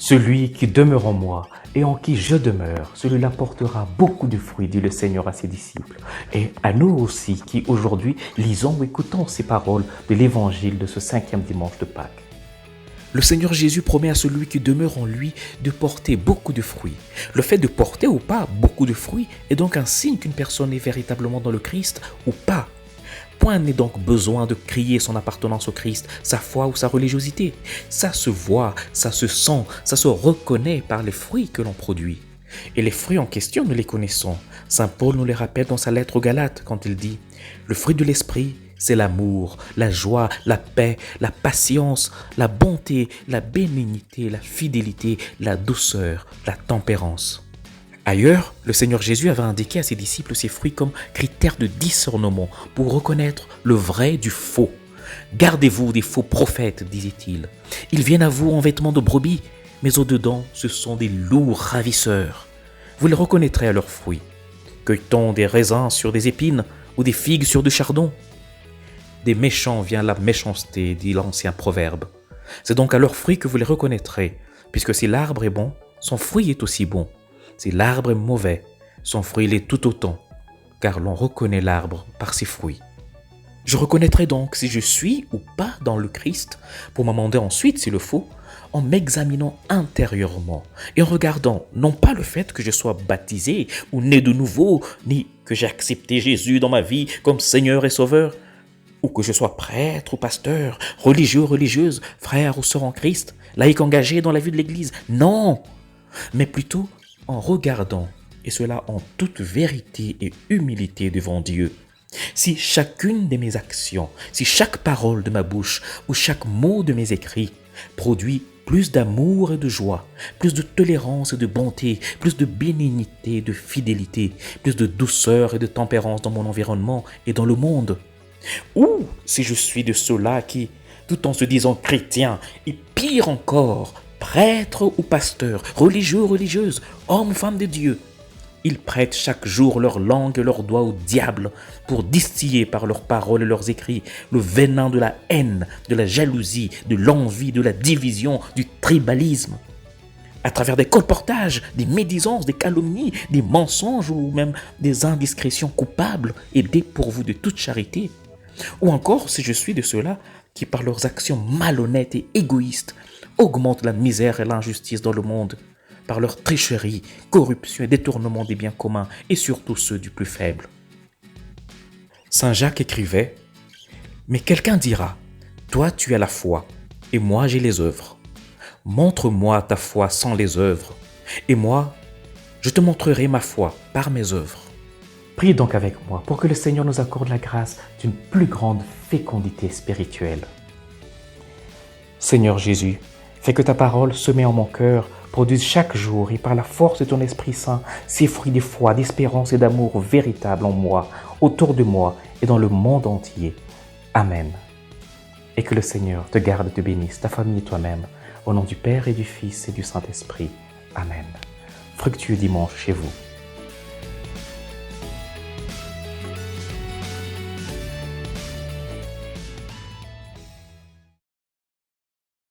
Celui qui demeure en moi et en qui je demeure, celui-là portera beaucoup de fruits, dit le Seigneur à ses disciples. Et à nous aussi qui aujourd'hui lisons ou écoutons ces paroles de l'évangile de ce 5e dimanche de Pâques. Le Seigneur Jésus promet à celui qui demeure en lui de porter beaucoup de fruits. Le fait de porter ou pas beaucoup de fruits est donc un signe qu'une personne est véritablement dans le Christ ou pas. Point n'est donc besoin de crier son appartenance au Christ, sa foi ou sa religiosité. Ça se voit, ça se sent, ça se reconnaît par les fruits que l'on produit. Et les fruits en question, nous les connaissons. Saint Paul nous les rappelle dans sa lettre aux Galates quand il dit « Le fruit de l'esprit, c'est l'amour, la joie, la paix, la patience, la bonté, la bénignité, la fidélité, la douceur, la tempérance. » Ailleurs, le Seigneur Jésus avait indiqué à ses disciples ces fruits comme critères de discernement pour reconnaître le vrai du faux. « Gardez-vous des faux prophètes, disait-il. Ils viennent à vous en vêtements de brebis, mais au-dedans, ce sont des loups ravisseurs. Vous les reconnaîtrez à leurs fruits. Cueille-t-on des raisins sur des épines ou des figues sur du chardon ? Des méchants vient la méchanceté, dit l'ancien proverbe. C'est donc à leurs fruits que vous les reconnaîtrez, puisque si l'arbre est bon, son fruit est aussi bon. Si l'arbre est mauvais, son fruit l'est tout autant, car l'on reconnaît l'arbre par ses fruits. Je reconnaîtrai donc si je suis ou pas dans le Christ, pour m'amender ensuite s'il le faut, en m'examinant intérieurement et en regardant non pas le fait que je sois baptisé ou né de nouveau, ni que j'ai accepté Jésus dans ma vie comme Seigneur et Sauveur, ou que je sois prêtre ou pasteur, religieux ou religieuse, frère ou sœur en Christ, laïc engagé dans la vie de l'Église. Non, mais plutôt en regardant, et cela en toute vérité et humilité devant Dieu. Si chacune de mes actions, si chaque parole de ma bouche ou chaque mot de mes écrits produit plus d'amour et de joie, plus de tolérance et de bonté, plus de bénignité et de fidélité, plus de douceur et de tempérance dans mon environnement et dans le monde, ou si je suis de ceux-là qui, tout en se disant chrétiens, et pire encore, prêtres ou pasteurs, religieux ou religieuses, hommes ou femmes de Dieu, ils prêtent chaque jour leur langue et leurs doigts au diable pour distiller par leurs paroles et leurs écrits le venin de la haine, de la jalousie, de l'envie, de la division, du tribalisme. À travers des colportages, des médisances, des calomnies, des mensonges ou même des indiscrétions coupables et dépourvues de toute charité. Ou encore si je suis de ceux-là qui par leurs actions malhonnêtes et égoïstes augmentent la misère et l'injustice dans le monde, par leur tricherie, corruption et détournement des biens communs et surtout ceux du plus faible. Saint Jacques écrivait « Mais quelqu'un dira, toi tu as la foi et moi j'ai les œuvres. Montre-moi ta foi sans les œuvres et moi je te montrerai ma foi par mes œuvres. » Priez donc avec moi pour que le Seigneur nous accorde la grâce d'une plus grande fécondité spirituelle. Seigneur Jésus, fais que ta parole semée en mon cœur produise chaque jour et par la force de ton Esprit Saint ces fruits de foi, d'espérance et d'amour véritables en moi, autour de moi et dans le monde entier. Amen. Et que le Seigneur te garde et te bénisse, ta famille et toi-même, au nom du Père et du Fils et du Saint-Esprit. Amen. Fructueux dimanche chez vous.